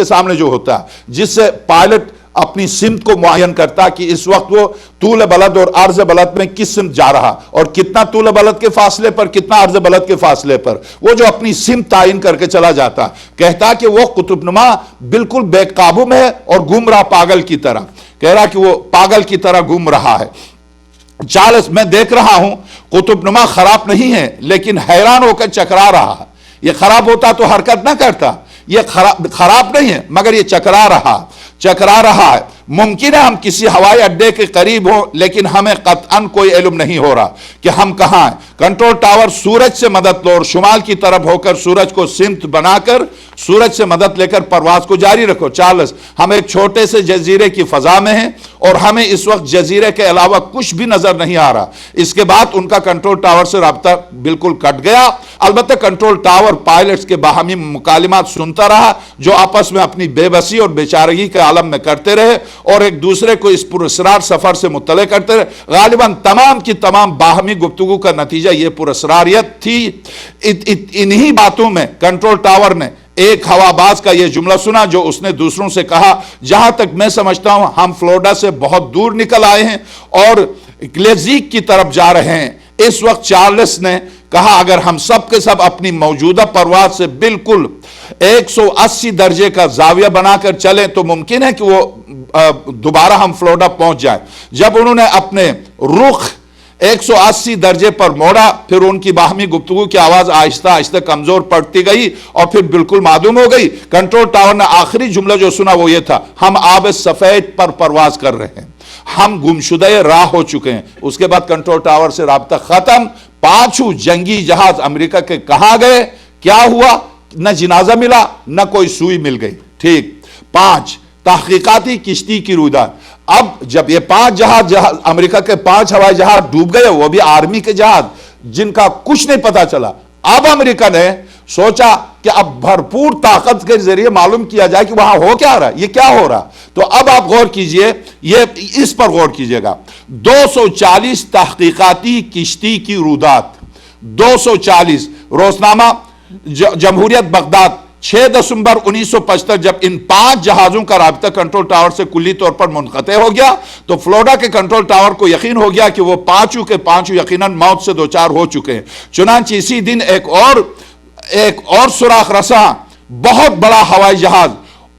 کے سامنے جو ہوتا ہے، جس سے پائلٹ اپنی سمت کو معین کرتا کہ اس وقت وہ طول بلد اور عرض بلد میں کس سمت جا رہا، اور کتنا طول بلد کے فاصلے پر، کتنا عرض بلد کے فاصلے پر، وہ جو اپنی سمت تعین کر کے چلا جاتا، کہتا کہ وہ قطب نما بالکل بے قابو میں ہے اور گھوم رہا پاگل کی طرح، کہہ رہا کہ وہ پاگل کی طرح گھوم رہا ہے۔ چارلس، میں دیکھ رہا ہوں قطب نما خراب نہیں ہے، لیکن حیران ہو کر چکرا رہا ہے۔ یہ خراب ہوتا تو حرکت نہ کرتا، یہ خراب نہیں ہے مگر یہ چکرا رہا ہے۔ ممکن ہے ہم کسی ہوائی اڈے کے قریب ہوں، لیکن ہمیں قطعاً کوئی علم نہیں ہو رہا کہ ہم کہاں ہیں۔ کنٹرول ٹاور، سورج سے مدد لو اور شمال کی طرف ہو کر سورج کو سمت بنا کر سورج سے مدد لے کر پرواز کو جاری رکھو۔ چارلس، ہم ایک چھوٹے سے جزیرے کی فضا میں ہیں اور ہمیں اس وقت جزیرے کے علاوہ کچھ بھی نظر نہیں آ رہا۔ اس کے بعد ان کا کنٹرول ٹاور سے رابطہ بالکل کٹ گیا۔ البتہ کنٹرول ٹاور پائلٹس کے باہمی مکالمات سنتا رہا، جو آپس میں اپنی بے بسی اور بیچارگی کے عالم میں کرتے رہے اور ایک دوسرے کو اس پراسرار سفر سے مطلع کرتے رہے۔ غالباً تمام کی تمام باہمی گفتگو کا نتیجہ یہ پراسراریت تھی۔ انہی باتوں میں کنٹرول ٹاور نے ایک ہواباز کا یہ جملہ سنا جو اس نے دوسروں سے کہا، جہاں تک میں سمجھتا ہوں ہم فلوریڈا سے بہت دور نکل آئے ہیں اور گلیزیک کی طرف جا رہے ہیں۔ اس وقت چارلس نے کہا اگر ہم سب کے سب اپنی موجودہ پرواز سے بالکل 180 درجے کا زاویہ بنا کر چلیں تو ممکن ہے کہ وہ دوبارہ ہم فلوریڈا پہنچ جائیں۔ جب انہوں نے اپنے رخ 180 درجے پر موڑا، پھر ان کی باہمی گفتگو کی آواز آہستہ آہستہ کمزور پڑتی گئی اور پھر بالکل معدوم ہو گئی۔ کنٹرول ٹاور نے آخری جملہ جو سنا وہ یہ تھا، ہم آب سفید پر پرواز کر رہے ہیں، ہم گمشدہ راہ ہو چکے ہیں۔ اس کے بعد کنٹرول ٹاور سے رابطہ ختم۔ 5 جنگی جہاز امریکہ کے کہاں گئے، کیا ہوا؟ نہ جنازہ ملا، نہ کوئی سوئی مل گئی۔ ٹھیک۔ 5 تحقیقاتی کشتی کی رویداد۔ اب جب یہ 5 جہاز امریکہ کے 5 ہوائی جہاز ڈوب گئے، وہ بھی آرمی کے جہاز جن کا کچھ نہیں پتا چلا، اب امریکہ نے سوچا کہ اب بھرپور طاقت کے ذریعے معلوم کیا جائے کہ وہاں ہو کیا رہا، یہ کیا ہو رہا۔ تو اب آپ غور کیجئے، اس پر غور کیجئے گا۔ 240 تحقیقاتی کشتی کی رویداد، 240۔ روزنامہ جمہوریت بغداد 6 دسمبر 1975 جب ان 5 جہازوں کا رابطہ کنٹرول ٹاور سے کلی طور پر منقطع ہو گیا تو فلوریڈا کے کنٹرول ٹاور کو یقین ہو گیا کہ وہ 5 کے 5 یقیناً موت سے دوچار ہو چکے ہیں۔ چنانچہ اسی دن ایک اور سراخ رساں بہت بڑا ہوائی جہاز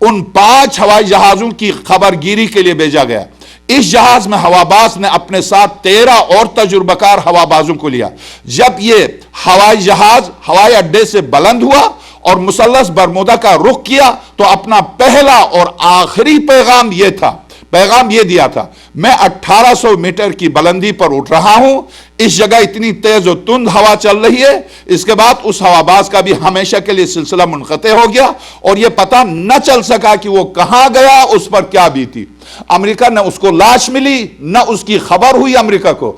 ان 5 ہوائی جہازوں کی خبر گیری کے لیے بھیجا گیا۔ اس جہاز میں ہواباز نے اپنے ساتھ 13 اور تجربہ کار ہوابازوں کو لیا۔ جب یہ ہوائی جہاز ہوائی اڈے سے بلند ہوا اور مثلث برمودا کا رخ کیا تو اپنا پہلا اور آخری پیغام یہ دیا تھا، میں 1800 میٹر کی بلندی پر اٹھ رہا ہوں، اس جگہ اتنی تیز و تند ہوا چل رہی ہے۔ اس کے بعد اس ہواباز کا بھی ہمیشہ کے لیے سلسلہ منقطع ہو گیا اور یہ پتہ نہ چل سکا کہ وہ کہاں گیا، اس پر کیا بیتی۔ امریکہ نہ اس کو لاش ملی، نہ اس کی خبر ہوئی امریکہ کو،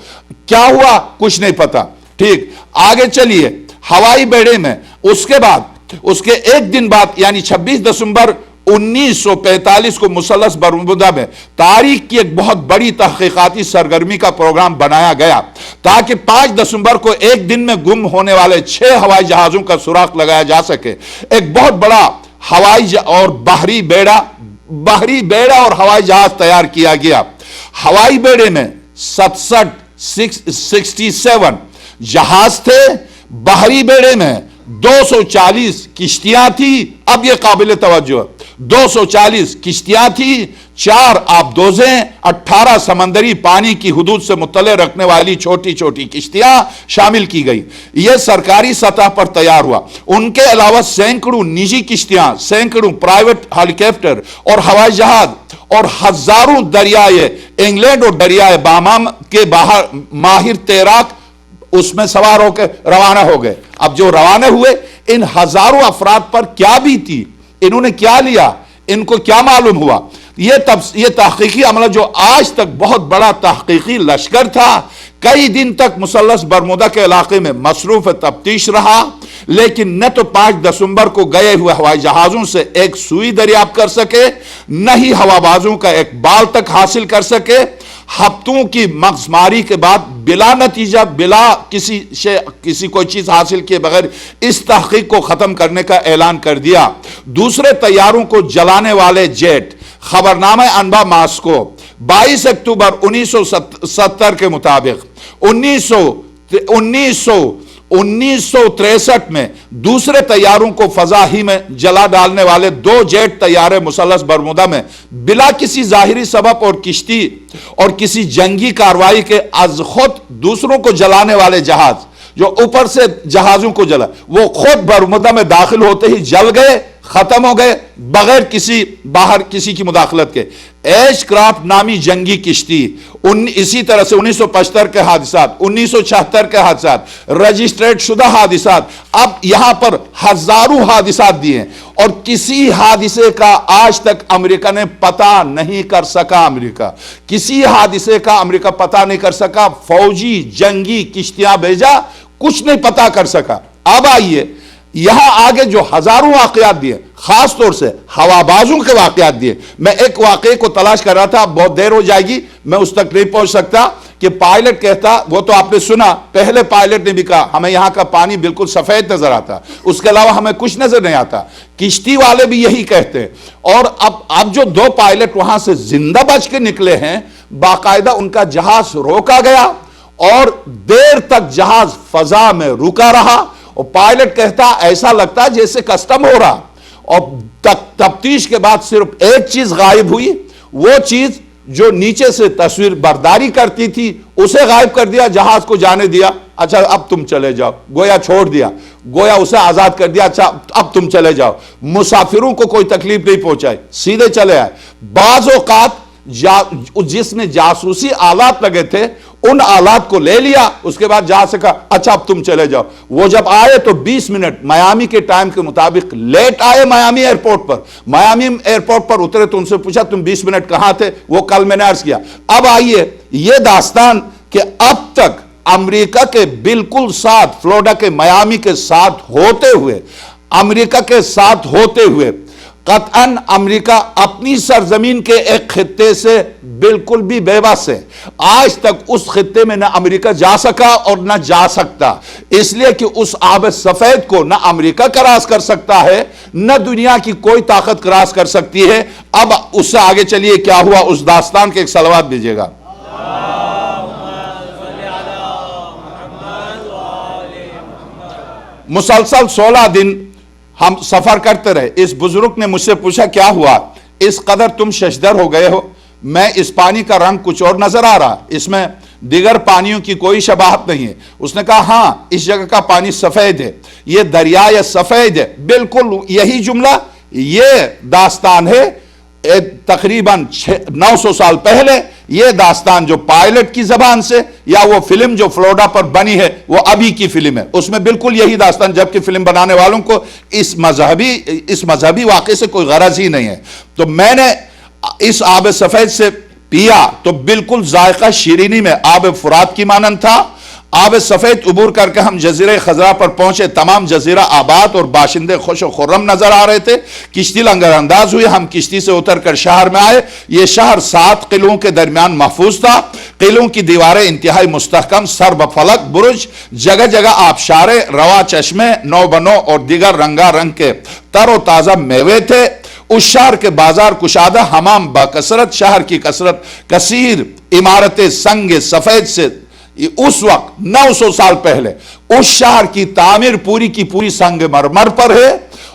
کیا ہوا کچھ نہیں پتا۔ ٹھیک، آگے چلیے۔ ہوائی بیڑے میں اس کے ایک دن بعد یعنی 26 دسمبر 1945 کو مثلث برمودا میں تاریخ کی ایک بہت بڑی تحقیقاتی سرگرمی کا پروگرام بنایا گیا تاکہ 5 دسمبر کو ایک دن میں گم ہونے والے 6 ہوائی جہازوں کا سراغ لگایا جا سکے۔ ایک بہت بڑا ہوائی اور بحری بیڑا اور ہوائی جہاز تیار کیا گیا۔ ہوائی بیڑے میں 67 جہاز تھے، بحری بیڑے میں 240 کشتیاں تھی۔ اب یہ قابل توجہ، 240 کشتیاں تھی، 4 آبدوزیں، 18 سمندری پانی کی حدود سے مطلع رکھنے والی چھوٹی چھوٹی کشتیاں شامل کی گئی۔ یہ سرکاری سطح پر تیار ہوا۔ ان کے علاوہ سینکڑوں نجی کشتیاں، سینکڑوں پرائیویٹ ہیلی کاپٹر اور ہوائی جہاز اور ہزاروں دریائے انگلینڈ اور دریائے باہام کے باہر ماہر تیراک اس میں سوار ہو کے روانہ ہو گئے۔ اب جو روانہ ہوئے، ان ہزاروں افراد پر کیا بیتی، انہوں نے کیا لیا، ان کو کیا معلوم ہوا۔ یہ تحقیقی عملہ جو آج تک بہت بڑا تحقیقی لشکر تھا، کئی دن تک مثلث برمودا کے علاقے میں مصروف تفتیش رہا، لیکن نہ تو 5 دسمبر کو گئے ہوئے ہوائی جہازوں سے ایک سوئی دریافت کر سکے، نہ ہی ہوابازوں کا ایک بال تک حاصل کر سکے۔ ہفتوں کی مغزماری کے بعد بلا نتیجہ، بلا کسی کوئی چیز حاصل کیے بغیر اس تحقیق کو ختم کرنے کا اعلان کر دیا۔ دوسرے طیاروں کو جلانے والے جیٹ، خبرنامہ انبا ماسکو 22 اکتوبر 1970 کے مطابق 1963 میں دوسرے طیاروں کو فضا ہی میں جلا ڈالنے والے 2 جیٹ طیارے مثلث برمودا میں بلا کسی ظاہری سبب اور کشتی اور کسی جنگی کارروائی کے از خود دوسروں کو جلانے والے جہاز، جو اوپر سے جہازوں کو جلا، وہ خود برمودا میں داخل ہوتے ہی جل گئے، ختم ہو گئے بغیر باہر کسی کی مداخلت کے۔ ایش کرافٹ نامی جنگی کشتی، اسی طرح سے 1975 کے حادثات، 1976 کے حادثات، رجسٹریٹ شدہ حادثات، اب یہاں پر ہزاروں حادثات دیے ہیں، اور کسی حادثے کا آج تک امریکہ نے پتہ نہیں کر سکا۔ کسی حادثے کا امریکہ پتہ نہیں کر سکا، فوجی جنگی کشتیاں بھیجا، کچھ نہیں پتہ کر سکا۔ اب آئیے یہاں آگے جو ہزاروں واقعات دیے، خاص طور سے ہوابازوں کے واقعات دیے۔ میں ایک واقعے کو تلاش کر رہا تھا، بہت دیر ہو جائے گی، میں اس تک نہیں پہنچ سکتا، کہ پائلٹ کہتا، وہ تو آپ نے سنا، پہلے پائلٹ نے بھی کہا ہمیں یہاں کا پانی بالکل سفید نظر آتا، اس کے علاوہ ہمیں کچھ نظر نہیں آتا۔ کشتی والے بھی یہی کہتے ہیں۔ اور اب جو 2 پائلٹ وہاں سے زندہ بچ کے نکلے ہیں، باقاعدہ ان کا جہاز روکا گیا اور دیر تک جہاز فضا میں رکا رہا، اور پائلٹ کہتا ایسا لگتا جیسے کسٹم ہو رہا، اور تفتیش کے بعد صرف ایک چیز غائب ہوئی، وہ چیز جو نیچے سے تصویر برداری کرتی تھی اسے غائب کر دیا، جہاز کو جانے دیا۔ اچھا اب تم چلے جاؤ، گویا چھوڑ دیا، گویا اسے آزاد کر دیا، اچھا اب تم چلے جاؤ، مسافروں کو کوئی تکلیف نہیں پہنچائی، سیدھے چلے آئے۔ بعض اوقات جس میں جاسوسی آلات لگے تھے ان آلات کو لے لیا، اس کے بعد جہاز سے کہا اچھا اب تم چلے جاؤ۔ وہ جب آئے تو 20 منٹ میامی کے ٹائم کے مطابق لیٹ آئے میامی ایئرپورٹ پر۔ میامی ایئرپورٹ پر اترے تو ان سے پوچھا تم 20 منٹ کہاں تھے؟ وہ کل میں نے عرض کیا۔ اب آئیے یہ داستان کہ اب تک امریکہ کے بالکل ساتھ، فلوریڈا کے میامی کے ساتھ ہوتے ہوئے، امریکہ کے ساتھ ہوتے ہوئے قطعاً امریکہ اپنی سرزمین کے ایک خطے سے بالکل بھی بے بس ہے۔ آج تک اس خطے میں نہ امریکہ جا سکا اور نہ جا سکتا، اس لیے کہ اس آب سفید کو نہ امریکہ کراس کر سکتا ہے، نہ دنیا کی کوئی طاقت کراس کر سکتی ہے۔ اب اس سے آگے چلیے کیا ہوا اس داستان کے ایک صلوات دیجیے گا۔ مسلسل 16 دن ہم سفر کرتے رہے۔ اس بزرگ نے مجھ سے پوچھا کیا ہوا، اس قدر تم ششدر ہو گئے ہو؟ میں اس پانی کا رنگ کچھ اور نظر آ رہا، اس میں دیگر پانیوں کی کوئی شباہت نہیں ہے۔ اس نے کہا ہاں اس جگہ کا پانی سفید ہے، یہ دریائے سفید ہے۔ بالکل یہی جملہ، یہ داستان ہے تقریباً 900 سال پہلے۔ یہ داستان جو پائلٹ کی زبان سے، یا وہ فلم جو فلوریڈا پر بنی ہے وہ ابھی کی فلم ہے، اس میں بالکل یہی داستان، جبکہ فلم بنانے والوں کو اس مذہبی واقعے سے کوئی غرض ہی نہیں ہے۔ تو میں نے اس آب سفید سے پیا تو بالکل ذائقہ شیرینی میں آب فرات کی مانند تھا۔ آب سفید عبور کر کے ہم جزیرہ خضرا پر پہنچے، تمام جزیرہ آباد اور باشندے خوش و خرم نظر آ رہے تھے۔ کشتی لنگر انداز ہوئی، ہم کشتی سے اتر کر شہر میں آئے۔ یہ شہر 7 قلعوں کے درمیان محفوظ تھا۔ قلعوں کی دیواریں انتہائی مستحکم، سر بفلک برج، جگہ جگہ آبشارے، رواں چشمے، نو بنو اور دیگر رنگا رنگ کے تر و تازہ میوے تھے۔ اس شہر کے بازار کشادہ، حمام باکثرت، شہر کی کثرت کثیر عمارتیں سنگ سفید سے۔ اس وقت 900 سال پہلے اس شہر کی تعمیر پوری کی پوری سنگ مرمر پر ہے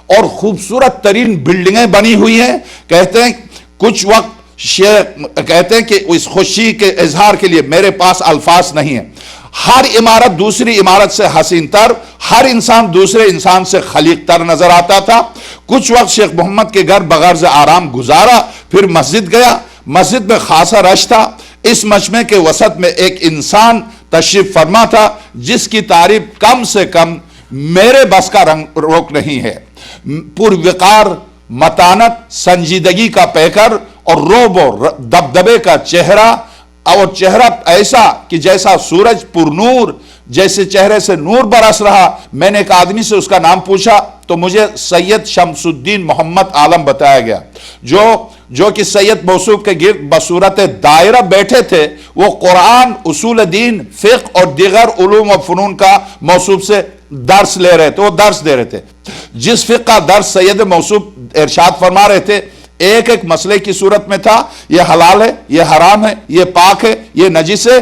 اور خوبصورت ترین بلڈنگیں بنی ہوئی ہیں۔ کہتے ہیں کچھ وقت کہتے ہیں کہ اس خوشی کے اظہار کے لیے میرے پاس الفاظ نہیں ہیں۔ ہر عمارت دوسری عمارت سے حسین تر، ہر انسان دوسرے انسان سے خلیق تر نظر آتا تھا۔ کچھ وقت شیخ محمد کے گھر بغرض آرام گزارا، پھر مسجد گیا۔ مسجد میں خاصا رش تھا۔ اس مجمع کے وسط میں ایک انسان تشریف فرما تھا جس کی تعریف کم سے کم میرے بس کا روک نہیں ہے۔ پر وقار، متانت، سنجیدگی کا پیکر اور روب و دبدبے کا چہرہ، اور چہرہ ایسا کہ جیسا سورج پر نور، جیسے چہرے سے نور برس رہا۔ میں نے ایک آدمی سے اس کا نام پوچھا تو مجھے سید شمس الدین محمد عالم بتایا گیا، جو کہ سید موصوف کے گرد بصورت دائرہ بیٹھے تھے، وہ قرآن، اصول دین، فقہ اور دیگر علوم و فنون کا موصوف سے درس لے رہے تھے، وہ درس دے رہے تھے۔ جس فقہ کا درس سید موصوف ارشاد فرما رہے تھے، ایک ایک مسئلے کی صورت میں تھا، یہ حلال ہے، یہ حرام ہے، یہ پاک ہے، یہ نجس ہے،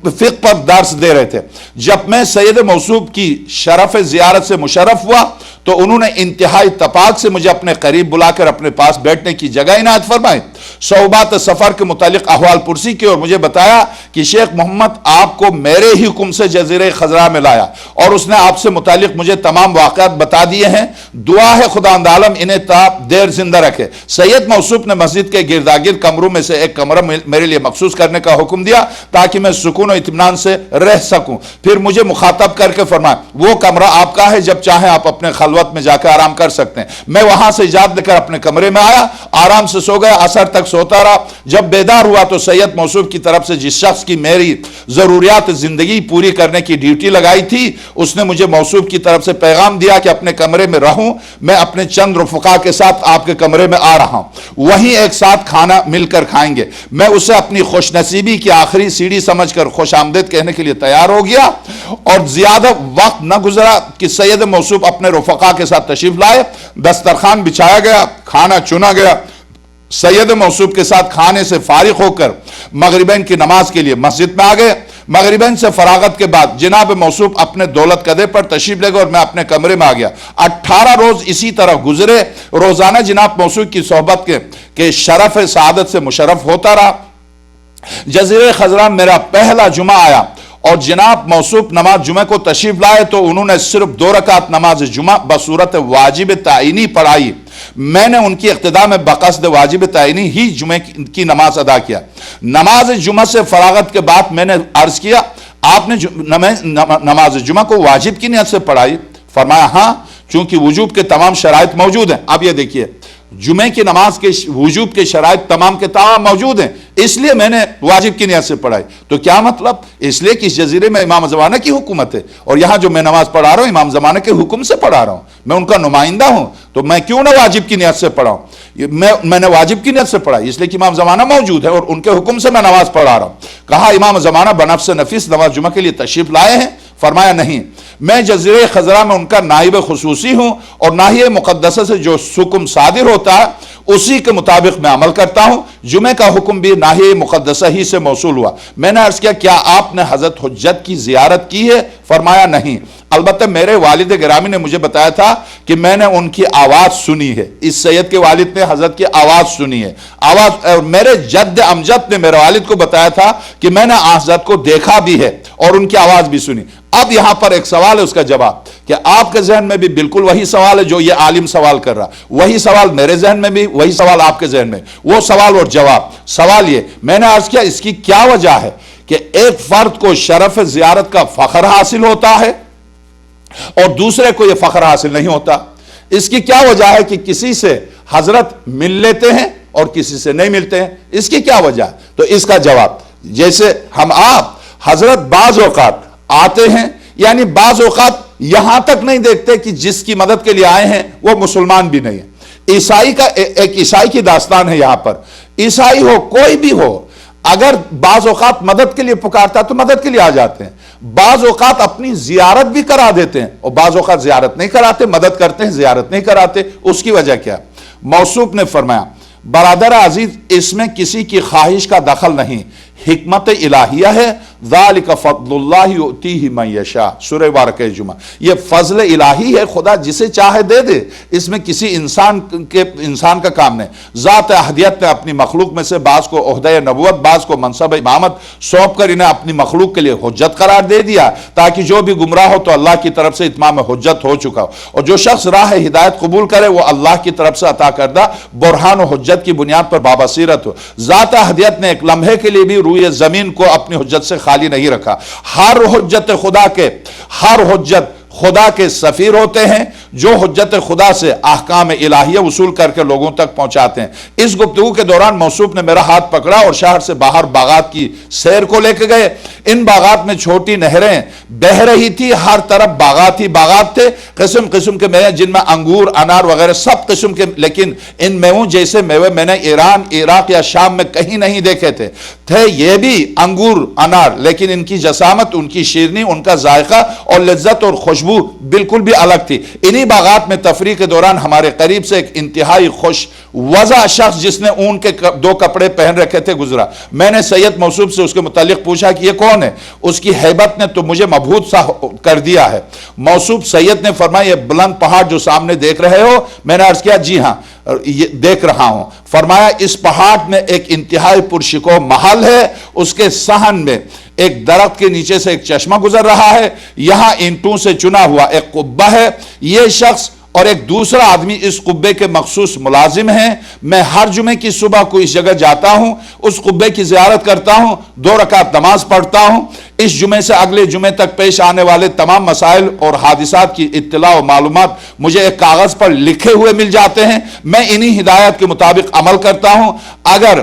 فقہ پر درس دے رہے تھے۔ جب میں سید موصوف کی شرف زیارت سے مشرف ہوا تو انہوں نے انتہائی تپاک سے مجھے اپنے قریب بلا کر اپنے پاس بیٹھنے کی جگہ عنایت فرمائی، صعوبات سفر کے متعلق احوال پرسی کی اور مجھے بتایا کہ شیخ محمد آپ کو میرے ہی حکم سے جزیرہ خضرا میں لایا اور اس نے آپ سے متعلق مجھے تمام واقعات بتا دیے ہیں، دعا ہے خداوند عالم انہیں تا دیر زندہ رکھے۔ سید موصوف نے مسجد کے گرداگرد کمروں میں سے ایک کمرہ میرے لیے مخصوص کرنے کا حکم دیا تاکہ میں سکون و اطمینان سے رہ سکوں، پھر مجھے مخاطب کر کے فرمایا وہ کمرہ آپ کا ہے، جب چاہیں آپ اپنے خلوت میں جا کے آرام کر سکتے ہیں۔ میں وہاں سے اجازت لے کر اپنے کمرے میں آیا، آرام سے سو گیا، عصر تک سوتا رہا۔ جب بیدار ہوا تو سید موصوف کی طرف سے جس شخص کی میری ضروریات زندگی پوری کرنے کی ڈیوٹی لگائی تھی، اس نے مجھے موصوف کی طرف سے پیغام دیا کہ اپنے کمرے میں رہوں، میں اپنے چند رفقا کے ساتھ آپ کے کمرے میں آ رہا ہوں، وہیں ایک ساتھ کھانا مل کر کھائیں گے۔ میں اسے اپنی خوش نصیبی کی آخری سیڑھی سمجھ کر خوش آمدید کہنے کے لیے تیار ہو گیا اور زیادہ وقت نہ گزرا کہ سید موصوف اپنے رفقا کے ساتھ تشریف لائے، دسترخوان بچھایا گیا، کھانا چنا گیا۔ سید موصوف کے ساتھ کھانے سے فارغ ہو کر مغربین کی نماز کے لیے مسجد میں آ گئے۔ مغربین سے فراغت کے بعد جناب موصوف اپنے دولت قدے پر تشریف لے گئے اور میں اپنے کمرے میں آ گیا۔ 18 روز اسی طرح گزرے، روزانہ جناب موصوف کی صحبت کے شرف سعادت سے مشرف ہوتا رہا۔ جزیرہ خضرا میرا پہلا جمعہ آیا اور جناب موصوف نماز جمعہ کو تشریف لائے تو انہوں نے صرف 2 رکعت نماز جمعہ بصورت واجب تعینی پڑھائی۔ میں نے ان کی اقتداء میں بقصد واجب تعینی ہی جمعہ کی نماز ادا کیا۔ نماز جمعہ سے فراغت کے بعد میں نے عرض کیا آپ نے نماز جمعہ کو واجب کی نیت سے پڑھائی؟ فرمایا ہاں، چونکہ وجوب کے تمام شرائط موجود ہیں۔ اب یہ دیکھیے جمعہ کی نماز کے وجوب کے شرائط تمام کے تمام موجود ہیں، اس لیے میں نے واجب کی نیت سے پڑھائی۔ تو کیا مطلب؟ اس لیے کہ اس جزیرے میں امام زمانہ کی حکومت ہے اور یہاں جو میں نماز پڑھا رہا ہوں امام زمانہ کے حکم سے پڑھا رہا ہوں، میں ان کا نمائندہ ہوں، تو میں کیوں نہ واجب کی نیت سے پڑھاؤں؟ میں نے واجب کی نیت سے پڑھائی اس لیے کہ امام زمانہ موجود ہے اور ان کے حکم سے میں نماز پڑھا رہا ہوں۔ کہا امام زمانہ بنفس نفیس نماز جمعہ کے لیے تشریف لائے ہیں؟ فرمایا نہیں، میں جزیرہ خضرا میں ان کا نائب خصوصی ہوں اور ناحیہ مقدسہ سے جو حکم صادر ہوتا ہے اسی کے مطابق میں عمل کرتا ہوں۔ جمعہ کا حکم بھی ناحیہ مقدسہ ہی سے موصول ہوا۔ میں نے عرض کیا آپ نے حضرت حجت کی زیارت کی ہے؟ فرمایا نہیں، البتہ میرے والد گرامی نے مجھے بتایا تھا کہ میں نے ان کی آواز سنی ہے۔ اس سید کے والد نے حضرت کی آواز سنی ہے۔ میرے جد امجد نے میرے والد کو بتایا تھا کہ میں نے حضرت کو دیکھا بھی ہے اور ان کی آواز بھی سنی۔ اب یہاں پر ایک سوال ہے، اس کا جواب کہ آپ کے ذہن میں بھی بالکل وہی سوال ہے جو یہ عالم سوال کر رہا، وہی سوال میرے ذہن میں بھی، وہی سوال آپ کے ذہن میں، وہ سوال اور جواب۔ سوال یہ میں نے عرض کیا اس کی کیا وجہ ہے کہ ایک فرد کو شرف زیارت کا فخر حاصل ہوتا ہے اور دوسرے کو یہ فخر حاصل نہیں ہوتا؟ اس کی کیا وجہ ہے کہ کسی سے حضرت مل لیتے ہیں اور کسی سے نہیں ملتے ہیں؟ اس کی کیا وجہ ہے؟ تو اس کا جواب جیسے ہم آپ حضرت بعض اوقات آتے ہیں، یعنی بعض اوقات یہاں تک نہیں دیکھتے کہ جس کی مدد کے لیے آئے ہیں وہ مسلمان بھی نہیں ہے۔ عیسائی کا ایک عیسائی کی داستان ہے یہاں پر، عیسائی ہو کوئی بھی ہو، اگر بعض اوقات مدد کے لیے پکارتا تو مدد کے لیے آ جاتے ہیں، بعض اوقات اپنی زیارت بھی کرا دیتے ہیں اور بعض اوقات زیارت نہیں کراتے، مدد کرتے ہیں زیارت نہیں کراتے۔ اس کی وجہ کیا؟ موصوف نے فرمایا برادر عزیز اس میں کسی کی خواہش کا دخل نہیں، حکمت الہیہ ہے، ذالک فضل اللہ یؤتیہ من یشاء، سورہ بارکہ جمعہ۔ یہ فضل الہی ہے، خدا جسے چاہے دے دے، اس میں کسی انسان کا کام نہیں۔ ذات احدیت نے اپنی مخلوق میں سے بعض کو عہدہ نبوت، بعض کو منصب امامت سونپ کر انہیں اپنی مخلوق کے لیے حجت قرار دے دیا تاکہ جو بھی گمراہ ہو تو اللہ کی طرف سے اتمام حجت ہو چکا ہو، اور جو شخص راہ ہدایت قبول کرے وہ اللہ کی طرف سے عطا کردہ برہان و حجت کی بنیاد پر بابصیرت ہو۔ ذات احدیت نے ایک لمحے کے لیے بھی روئے زمین کو اپنی حجت سے خالی نہیں رکھا۔ ہر حجت خدا کے سفیر ہوتے ہیں جو حجت خدا سے احکام الہیہ وصول کر کے لوگوں تک پہنچاتے ہیں۔ اس گفتگو کے دوران موصوف نے میرا ہاتھ پکڑا اور شہر سے باہر باغات کی سیر کو لے کے گئے۔ ان باغات میں چھوٹی نہریں بہ رہی تھی، ہر طرف باغات ہی باغات تھے، قسم قسم کے میوے جن میں انگور، انار وغیرہ سب قسم کے، لیکن ان میووں جیسے میوے میں نے ایران، عراق یا شام میں کہیں نہیں دیکھے تھے یہ بھی انگور، انار، لیکن ان کی جسامت، ان کی شیرنی، ان کا ذائقہ اور لذت اور خوشبو بالکل بھی الگ تھی۔ انہی باغات میں تفریح کے دوران ہمارے قریب سے ایک انتہائی خوش وضع شخص جس نے اون کے 2 کپڑے پہن رکھے تھے گزرا۔ میں نے سید موصوف سے اس کے متعلق پوچھا کہ یہ کون ہے؟ اس کی ہیبت نے تو مجھے مبہوت سا کر دیا ہے۔ موصوف سید نے فرمایا یہ بلند پہاڑ جو سامنے دیکھ رہے ہو؟ میں نے عرض کیا جی ہاں دیکھ رہا ہوں۔ فرمایا اس پہاڑ میں ایک انتہائی پرشکوہ محل ہے، اس کے صحن میں ایک درخت کے نیچے سے ایک چشمہ گزر رہا ہے، یہاں اینٹوں سے چنا ہوا ایک قبہ ہے، یہ شخص اور ایک دوسرا آدمی اس قبے کے مخصوص ملازم ہیں۔ میں ہر جمعے کی صبح کو اس جگہ جاتا ہوں، اس قبے کی زیارت کرتا ہوں، 2 رکعت نماز پڑھتا ہوں۔ اس جمعے سے اگلے جمعے تک پیش آنے والے تمام مسائل اور حادثات کی اطلاع و معلومات مجھے ایک کاغذ پر لکھے ہوئے مل جاتے ہیں، میں انہی ہدایات کے مطابق عمل کرتا ہوں۔ اگر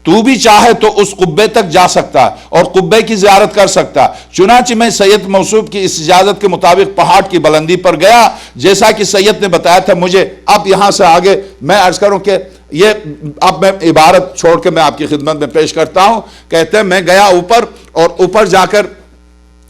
تو بھی چاہے تو اس قبے تک جا سکتا اور قبے کی زیارت کر سکتا۔ چنانچہ میں سید موصوف کی اس اجازت کے مطابق پہاڑ کی بلندی پر گیا جیسا کہ سید نے بتایا تھا مجھے۔ اب یہاں سے آگے میں عرض کروں کہ یہ اب میں عبارت چھوڑ کے میں آپ کی خدمت میں پیش کرتا ہوں۔ کہتے ہیں میں گیا اوپر، اور اوپر جا کر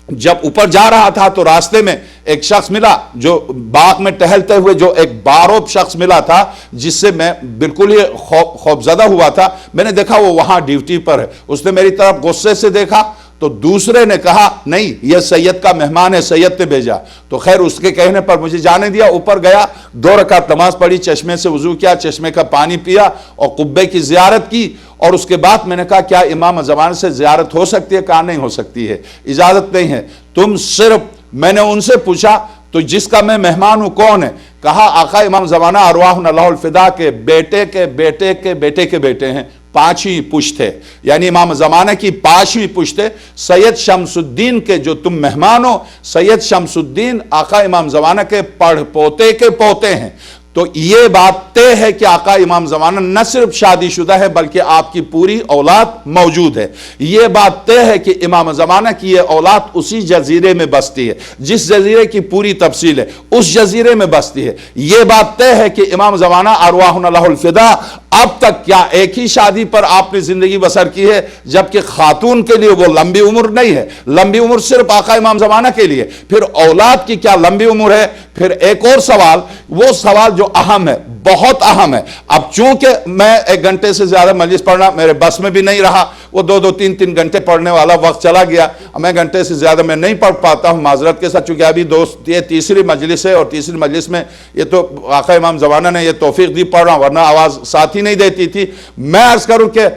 جب اوپر جا رہا تھا تو راستے میں ایک شخص ملا جو باغ میں ٹہلتے ہوئے، جو ایک باروب شخص ملا تھا جس سے میں بالکل ہی خوفزدہ ہوا تھا۔ میں نے دیکھا وہ وہاں ڈیوٹی پر ہے، اس نے میری طرف غصے سے دیکھا تو دوسرے نے کہا نہیں یہ سید کا مہمان ہے، سید نے بھیجا۔ تو خیر اس کے کہنے پر مجھے جانے دیا، اوپر گیا، 2 رکعت نماز پڑھی، چشمے سے وضو کیا، چشمے کا پانی پیا اور قبے کی زیارت کی۔ اور اس کے بعد میں نے کہا کیا امام زمانہ سے زیارت ہو سکتی ہے؟ کہا نہیں ہو سکتی ہے، اجازت نہیں ہے۔ تم صرف، میں نے ان سے پوچھا تو جس کا میں مہمان ہوں کون ہے؟ کہا آقا امام زمانہ ارواحنا اللہ الفدا کے بیٹے کے بیٹے کے بیٹے کے بیٹے ہیں، 5ویں پشت ہے، یعنی امام زمانہ کی 5ویں پشت ہے۔ سید شمس الدین کے جو تم مہمان ہو، سید شمس الدین آقا امام زمانہ کے پڑھ پوتے کے پوتے ہیں۔ تو یہ بات طے ہے کہ آقا امام زمانہ نہ صرف شادی شدہ ہے بلکہ آپ کی پوری اولاد موجود ہے۔ یہ بات طے ہے کہ امام زمانہ کی یہ اولاد اسی جزیرے میں بستی ہے، جس جزیرے کی پوری تفصیل ہے اس جزیرے میں بستی ہے۔ یہ بات طے ہے کہ امام زمانہ ارواحنا اللہ الفدا اب تک کیا ایک ہی شادی پر آپ نے زندگی بسر کی ہے، جبکہ خاتون کے لیے وہ لمبی عمر نہیں ہے، لمبی عمر صرف آقا امام زمانہ کے لیے۔ پھر اولاد کی کیا لمبی عمر ہے؟ پھر ایک اور سوال، وہ سوال جو اہم ہے، بہت اہم ہے۔ اب چونکہ میں 1 گھنٹے سے زیادہ مجلس پڑھنا میرے بس میں بھی نہیں رہا، وہ 2 3 گھنٹے پڑھنے والا وقت چلا گیا، میں گھنٹے سے زیادہ میں نہیں پڑھ پاتا ہوں معذرت کے ساتھ، چونکہ ابھی یہ 3ری مجلس ہے اور 3ری مجلس میں یہ تو آقا امام زمانہ نے یہ توفیق دی پڑھ رہا ہوں، ورنہ آواز ساتھ ہی نہیں دیتی تھی۔ میں عرض کروں کہ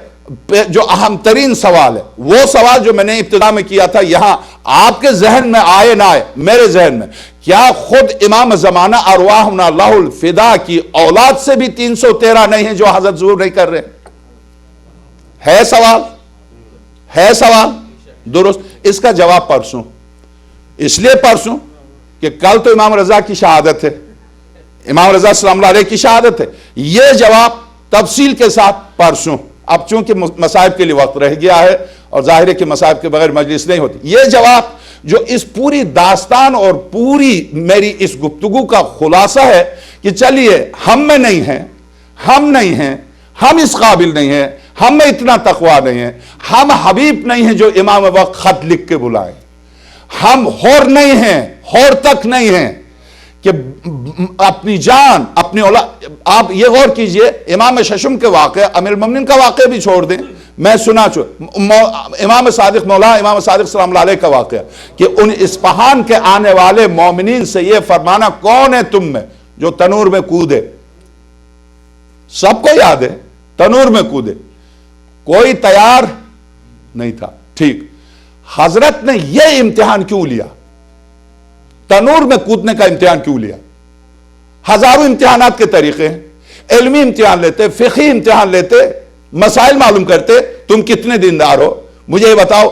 جو اہم ترین سوال ہے، وہ سوال جو میں نے ابتدا میں کیا تھا، یہاں آپ کے ذہن میں آئے نہ آئے، میرے ذہن میں، کیا خود امام زمانہ ارواحنا اللہ الفدا کی اولاد سے بھی 313 نہیں ہے جو حضرت ظہور نہیں کر رہے؟ ہے سوال، ہے سوال درست؟ اس کا جواب پرسوں، اس لیے پرسوں کہ کل تو امام رضا کی شہادت ہے، امام رضا سلام اللہ علیہ کی شہادت ہے، یہ جواب تفصیل کے ساتھ پرسوں۔ اب چونکہ مصائب کے لیے وقت رہ گیا ہے اور ظاہر ہے کہ مصائب کے بغیر مجلس نہیں ہوتی، یہ جواب جو اس پوری داستان اور پوری میری اس گفتگو کا خلاصہ ہے کہ چلیے ہم میں نہیں ہیں، ہم نہیں ہیں، ہم اس قابل نہیں ہیں، ہم میں اتنا تقویٰ نہیں ہے، ہم حبیب نہیں ہیں جو امام وقت خط لکھ کے بلائیں، ہم حور نہیں ہیں، حور تک نہیں ہیں کہ اپنی جان اپنی اولاد۔ آپ یہ غور کیجئے، امام ششم کے واقعہ، امیر المومنین کا واقعہ بھی چھوڑ دیں، میں سنا امام صادق مولا امام صادق سلام اللہ علیہ کا واقعہ کہ ان اصفہان کے آنے والے مومنین سے یہ فرمانا کون ہے تم میں جو تنور میں کودے؟ سب کو یاد ہے، تنور میں کودے، کوئی تیار نہیں تھا۔ ٹھیک، حضرت نے یہ امتحان کیوں لیا؟ تنور میں کودنے کا امتحان کیوں لیا؟ ہزاروں امتحانات کے طریقے ہیں، علمی امتحان لیتے، فقہی امتحان لیتے، مسائل معلوم کرتے۔ تم کتنے دیندار ہو؟ مجھے یہ بتاؤ،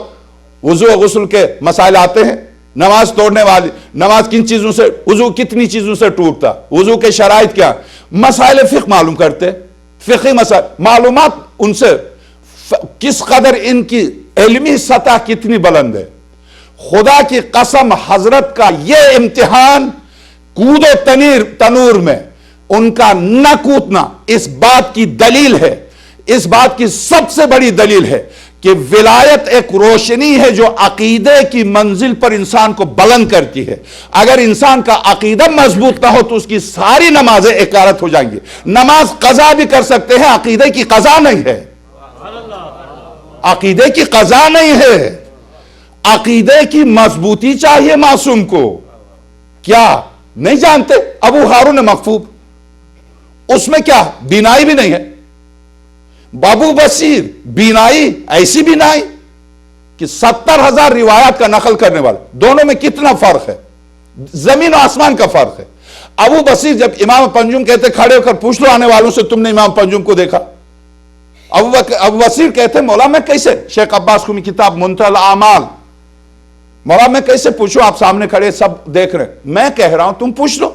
وضو و غسل کے مسائل آتے ہیں؟ نماز توڑنے والی نماز کن چیزوں سے، وضو کتنی چیزوں سے ٹوٹتا، وضو کے شرائط کیا، مسائل فقہ معلوم کرتے، فقہی مسائل معلومات ان سے کس قدر ان کی علمی سطح کتنی بلند ہے۔ خدا کی قسم حضرت کا یہ امتحان کود و تنور میں ان کا نہ کودنا اس بات کی دلیل ہے، اس بات کی سب سے بڑی دلیل ہے کہ ولایت ایک روشنی ہے جو عقیدے کی منزل پر انسان کو بلند کرتی ہے۔ اگر انسان کا عقیدہ مضبوط نہ ہو تو اس کی ساری نمازیں اکارت ہو جائیں گی۔ نماز قضا بھی کر سکتے ہیں، عقیدے کی قضا نہیں ہے، عقیدے کی قضا نہیں ہے، عقیدے کی مضبوطی چاہیے معصوم کو۔ کیا نہیں جانتے ابو ہارون مغفوب، اس میں کیا بینائی بھی نہیں ہے، ابو بصیر بینائی، ایسی بینائی کہ 70,000 روایات کا نقل کرنے والا، دونوں میں کتنا فرق ہے، زمین و آسمان کا فرق ہے۔ ابو بصیر جب امام پنجم کہتے کھڑے ہو کر پوچھ لو آنے والوں سے تم نے امام پنجم کو دیکھا، ابو بصیر کہتے مولا میں کیسے، شیخ عباس خومی کتاب منتہی الاعمال، مولا میں کیسے پوچھوں، آپ سامنے کھڑے سب دیکھ رہے، میں کہہ رہا ہوں تم پوچھ لو۔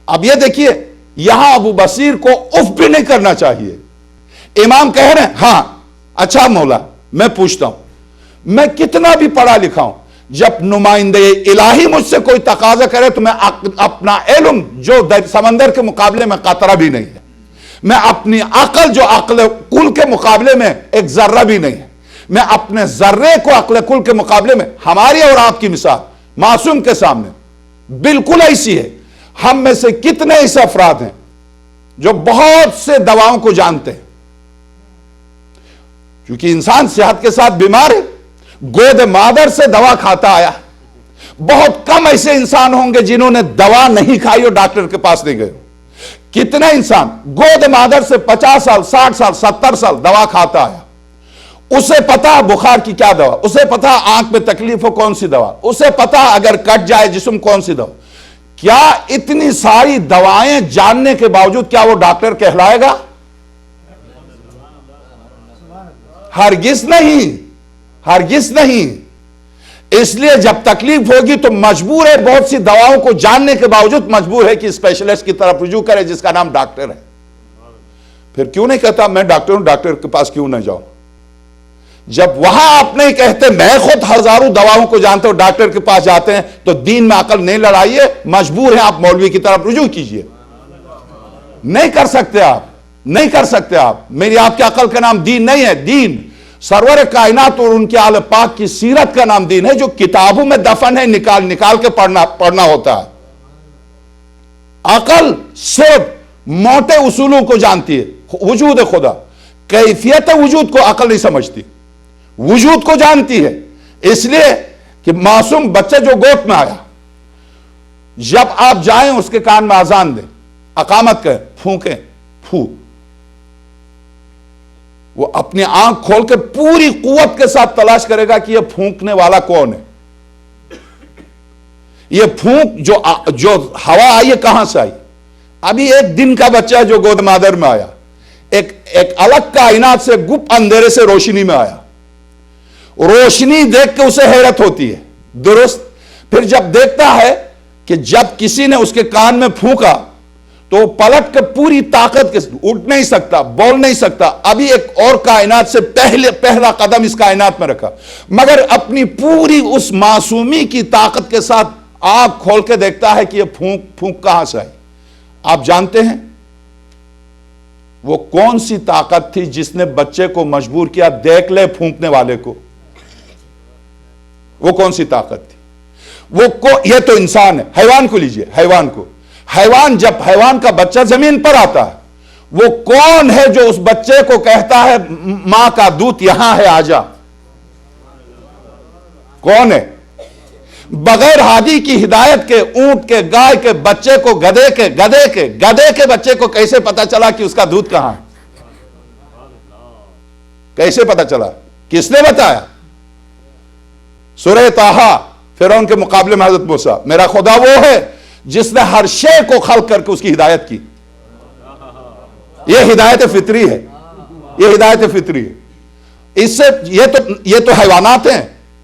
اب یہ دیکھیے یہاں ابو بصیر کو اف بھی نہیں کرنا چاہیے، امام کہہ رہے ہیں ہاں اچھا مولا میں پوچھتا ہوں، میں کتنا بھی پڑھا لکھا ہوں، جب نمائندے الہی مجھ سے کوئی تقاضا کرے تو میں اپنا علم جو سمندر کے مقابلے میں قطرہ بھی نہیں ہے، میں اپنی عقل جو عقل کل کے مقابلے میں ایک ذرہ بھی نہیں ہے، میں اپنے ذرے کو عقل کل کے مقابلے میں، ہماری اور آپ کی مثال معصوم کے سامنے بالکل ایسی ہے۔ ہم میں سے کتنے ایسے افراد ہیں جو بہت سے دواؤں کو جانتے ہیں، کیونکہ انسان صحت کے ساتھ بیمار ہے، گود مادر سے دوا کھاتا آیا، بہت کم ایسے انسان ہوں گے جنہوں نے دوا نہیں کھائی اور ڈاکٹر کے پاس نہیں گئے۔ کتنا انسان گود مادر سے 50 سال 60 سال 70 سال دوا کھاتا آیا، اسے پتا بخار کی کیا دوا، اسے پتا آنکھ میں تکلیف ہو کون سی دوا، اسے پتا اگر کٹ جائے جسم کون سی دوا۔ کیا اتنی ساری دوائیں جاننے کے باوجود کیا وہ ڈاکٹر کہلائے گا؟ ہرگز نہیں، ہرگز نہیں۔ اس لیے جب تکلیف ہوگی تو مجبور ہے، بہت سی دواؤں کو جاننے کے باوجود مجبور ہے کہ اسپیشلسٹ کی طرف رجوع کرے جس کا نام ڈاکٹر ہے۔ پھر کیوں نہیں کہتا میں ڈاکٹر ہوں، ڈاکٹر کے پاس کیوں نہ جاؤں؟ جب وہاں آپ نہیں کہتے میں خود ہزاروں دواؤں کو جانتے ہوں ڈاکٹر کے پاس جاتے ہیں تو دین میں عقل نہیں لڑائیے، مجبور ہیں آپ مولوی کی طرف رجوع کیجئے۔ نہیں کر سکتے آپ، نہیں کر سکتے آپ، میری آپ کی عقل کا نام دین نہیں ہے۔ دین سرور کائنات اور ان کے آل پاک کی سیرت کا نام دین ہے، جو کتابوں میں دفن ہے، نکال نکال کے پڑھنا ہوتا ہے۔ عقل صرف موٹے اصولوں کو جانتی ہے، وجود خدا، کیفیت وجود کو عقل نہیں سمجھتی، وجود کو جانتی ہے۔ اس لیے کہ معصوم بچے جو گود میں آیا، جب آپ جائیں اس کے کان میں اذان دیں، اقامت کریں، پھونکیں، پھو، وہ اپنی آنکھ کھول کے پوری قوت کے ساتھ تلاش کرے گا کہ یہ پھونکنے والا کون ہے، یہ پھونک جو ہوا آئی ہے کہاں سے آئی۔ ابھی ایک دن کا بچہ جو گود مادر میں آیا، ایک الگ کائنات سے گپ اندھیرے سے روشنی میں آیا، روشنی دیکھ کے اسے حیرت ہوتی ہے، درست؟ پھر جب دیکھتا ہے کہ جب کسی نے اس کے کان میں پھونکا تو وہ پلٹ کے پوری طاقت کے اٹھ نہیں سکتا، بول نہیں سکتا، ابھی ایک اور کائنات سے پہلا قدم اس کائنات میں رکھا، مگر اپنی پوری اس معصومی کی طاقت کے ساتھ آنکھ کھول کے دیکھتا ہے کہ یہ پھونک کہاں سے آئی۔ آپ جانتے ہیں وہ کون سی طاقت تھی جس نے بچے کو مجبور کیا دیکھ لے پھونکنے والے کو؟ وہ کون سی طاقت تھی؟ یہ تو انسان ہے، حیوان کو لیجئے، حیوان کو، حیوان جب حیوان کا بچہ زمین پر آتا ہے، وہ کون ہے جو اس بچے کو کہتا ہے ماں کا دودھ یہاں ہے آجا؟ کون ہے؟ بغیر ہادی کی ہدایت کے اونٹ کے، گائے کے بچے کو، گدے کے بچے کو کیسے پتا چلا کہ اس کا دودھ کہاں ہے؟ کیسے پتا چلا؟ کس نے بتایا؟ سورہ طٰہٰ، فرعون کے مقابلے میں حضرت موسیٰ، میرا خدا وہ ہے جس نے ہر شے کو خلق کر کے اس کی ہدایت کی۔ یہ ہدایت فطری ہے، یہ ہدایت فطری ہے۔ اس سے یہ تو حیوانات ہیں،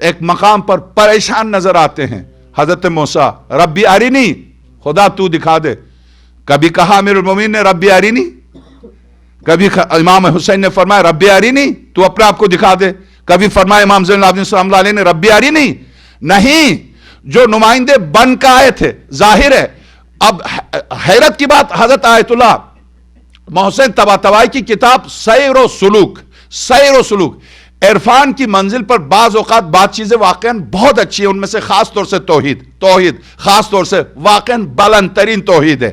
ایک مقام پر پریشان نظر آتے ہیں حضرت موسیٰ، ربی ارینی، خدا تو دکھا دے. کبھی کہا امیر المومنین نے ربی ارینی، کبھی امام حسین نے فرمایا ربی ارینی، تو اپنے آپ کو دکھا دے. کبھی فرمایا امام زین العابدین صلی اللہ علیہ نے ربی ارینی. نہیں، جو نمائندے بن کا آئے تھے، ظاہر ہے. اب حیرت کی بات، حضرت آیت اللہ محسن طباطبائی کی کتاب سیر و سلوک، عرفان کی منزل پر بعض اوقات بات چیزیں واقعاً بہت اچھی ہیں، ان میں سے خاص طور سے توحید خاص طور سے واقعاً بلند ترین توحید ہے.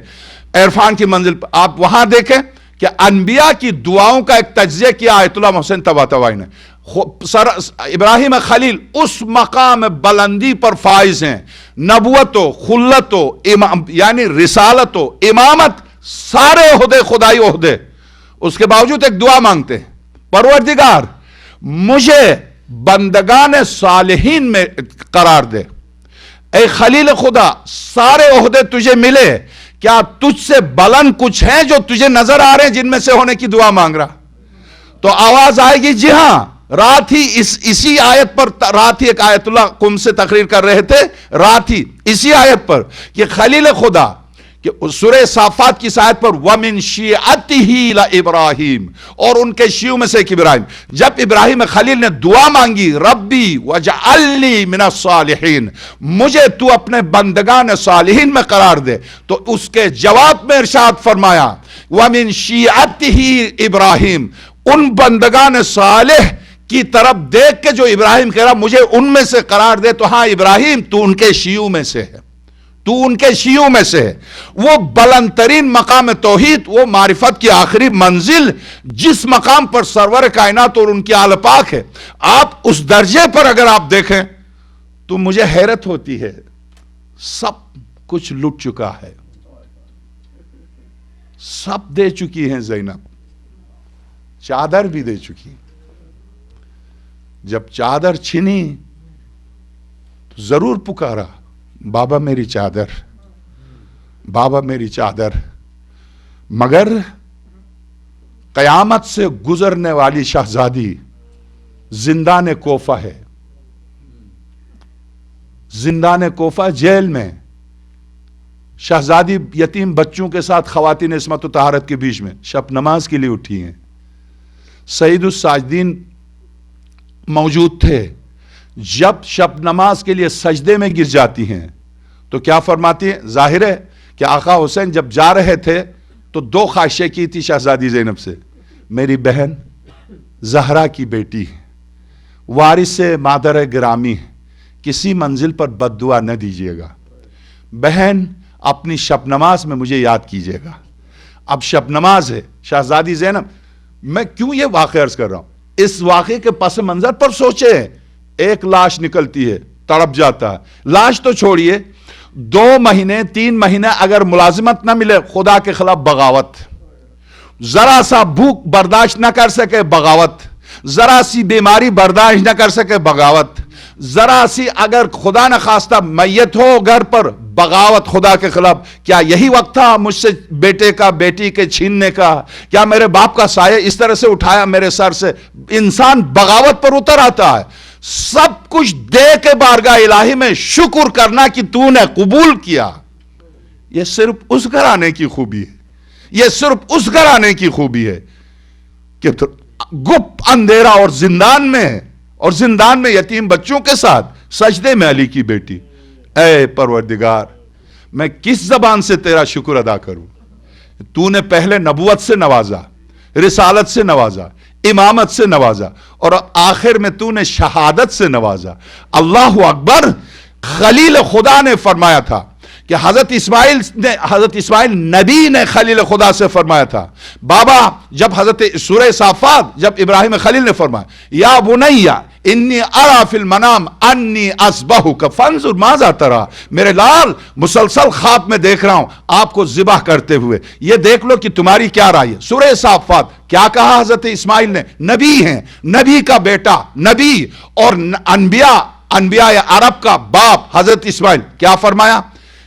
عرفان کی منزل پر آپ وہاں دیکھیں کہ انبیاء کی دعاؤں کا ایک تجزیہ کیا آیت اللہ محسن طباطبائی نے. ابراہیم خلیل اس مقام بلندی پر فائز ہیں، نبوت و خلت و یعنی رسالت و امامت، سارے عہدے خدائی عہدے، اس کے باوجود ایک دعا مانگتے ہیں، پروردگار مجھے بندگان صالحین میں قرار دے. اے خلیل خدا، سارے عہدے تجھے ملے، کیا تجھ سے بلند کچھ ہیں جو تجھے نظر آ رہے ہیں جن میں سے ہونے کی دعا مانگ رہا؟ تو آواز آئے گی جی ہاں. رات ہی اسی آیت پر، رات ہی ایک آیت اللہ قم سے تقریر کر رہے تھے، رات ہی اسی آیت پر کہ خلیل خدا، کہ سورہ صافات کی آیت پر وَمِن شِیعَتِهِ لَإِبْرَاهِيم، اور ان کے شیعوں میں سے ایک ابراہیم. جب ابراہیم خلیل نے دعا مانگی ربی وَجْعَلْنِي مِنَ الصَّالِحِينَ، مجھے تو اپنے بندگان صالحین میں قرار دے، تو اس کے جواب میں ارشاد فرمایا وَمِن شِیعَتِهِ ابراہیم، ان بندگان صالح کی طرف دیکھ کے جو ابراہیم کہہ رہا مجھے ان میں سے قرار دے، تو ہاں ابراہیم تو ان کے شیعوں میں سے ہے، ہے. وہ بلند ترین مقام توحید، وہ معرفت کی آخری منزل، جس مقام پر سرور کائنات اور ان کی آل پاک ہے. آپ اس درجے پر اگر آپ دیکھیں تو مجھے حیرت ہوتی ہے. سب کچھ لٹ چکا ہے، سب دے چکی ہیں زینب، چادر بھی دے چکی. جب چادر چھنی تو ضرور پکارا بابا میری چادر، بابا میری چادر. مگر قیامت سے گزرنے والی شہزادی زندان کوفہ ہے، زندان کوفہ جیل میں. شہزادی یتیم بچوں کے ساتھ خواتین عصمت و طہارت کے بیچ میں شب نماز کے لیے اٹھی ہیں. سید الساجدین موجود تھے. جب شب نماز کے لیے سجدے میں گر جاتی ہیں تو کیا فرماتی ہیں؟ ظاہر ہے کہ آقا حسین جب جا رہے تھے تو دو خواہشیں کی تھی شہزادی زینب سے، میری بہن زہرا کی بیٹی ہے، وارث مادر گرامی ہے، کسی منزل پر بد دعا نہ دیجیے گا، بہن اپنی شب نماز میں مجھے یاد کیجیے گا. اب شب نماز ہے. شہزادی زینب، میں کیوں یہ واقعہ عرض کر رہا ہوں، اس واقعے کے پس منظر پر سوچیں. ایک لاش نکلتی ہے، تڑپ جاتا ہے. لاش تو چھوڑیے، 2 مہینے 3 مہینے اگر ملازمت نہ ملے، خدا کے خلاف بغاوت، ذرا سا بھوک برداشت نہ کر سکے بغاوت، ذرا سی بیماری برداشت نہ کر سکے بغاوت، ذرا سی اگر خدا نہ خواستہ میت ہو گھر پر، بغاوت خدا کے خلاف. کیا یہی وقت تھا مجھ سے بیٹے کا بیٹی کے چھیننے کا؟ کیا میرے باپ کا سایہ اس طرح سے اٹھایا میرے سر سے؟ انسان بغاوت پر اتر آتا ہے. سب کچھ دے کے بارگاہ الہی میں شکر کرنا کہ تو نے قبول کیا. یہ صرف اس گھرانے کی خوبی ہے، یہ صرف اس گھرانے کی خوبی ہے کہ گپ اندھیرا اور زندان میں یتیم بچوں کے ساتھ سجدے میں علی کی بیٹی. اے پروردگار، میں کس زبان سے تیرا شکر ادا کروں؟ تو نے پہلے نبوت سے نوازا، رسالت سے نوازا، امامت سے نوازا، اور آخر میں تو نے شہادت سے نوازا. اللہ اکبر. خلیل خدا نے فرمایا تھا کہ حضرت اسماعیل نبی نے خلیل خدا سے فرمایا تھا. بابا جب حضرت سورہ صافات جب ابراہیم خلیل نے فرمایا یا بنیا انی ارا فی المنام انی اذبحک فانظر ماذا تری، میرے لال مسلسل خواب میں دیکھ رہا ہوں آپ کو ذبح کرتے ہوئے، یہ دیکھ لو کہ تمہاری کیا رائے ہے. سورہ صافات کیا کہا حضرت اسماعیل نے؟ نبی ہیں، نبی کا بیٹا، نبی اور انبیاء عرب کا باپ حضرت اسماعیل. کیا فرمایا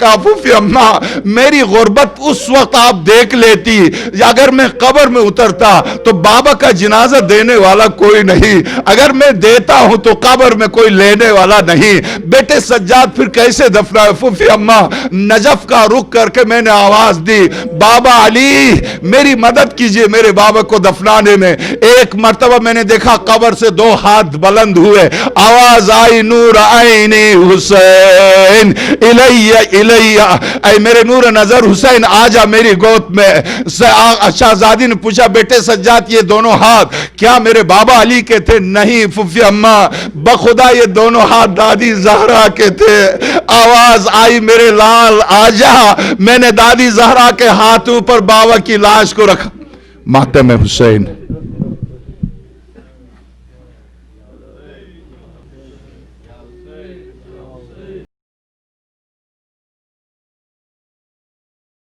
کہا پھوپھی اما میری غربت اس وقت آپ دیکھ لیتی، اگر میں قبر میں اترتا تو بابا کا جنازہ دینے والا کوئی نہیں، اگر میں دیتا ہوں تو قبر میں کوئی لینے والا نہیں، بیٹے سجاد پھر کیسے دفنائے؟ پھوپھی اما نجف کا رخ کر کے میں نے آواز دی بابا علی میری مدد کیجئے میرے بابا کو دفنانے میں۔ ایک مرتبہ میں نے دیکھا قبر سے 2 ہاتھ بلند ہوئے، آواز آئی نور عینی حسین الیہ الیہ، اے میرے نور نظر حسین آجا میری گود میں۔ شہزادی نے پوچھا بیٹے سجاد یہ دونوں ہاتھ کیا میرے بابا علی کے تھے؟ نہیں پھوپھی اما بخدا یہ دونوں ہاتھ دادی زہرا کے تھے۔ آواز آئی میرے لال آجا، میں نے دادی زہرا کے ہاتھوں پر بابا کی لاش کو رکھا، ماتم حسین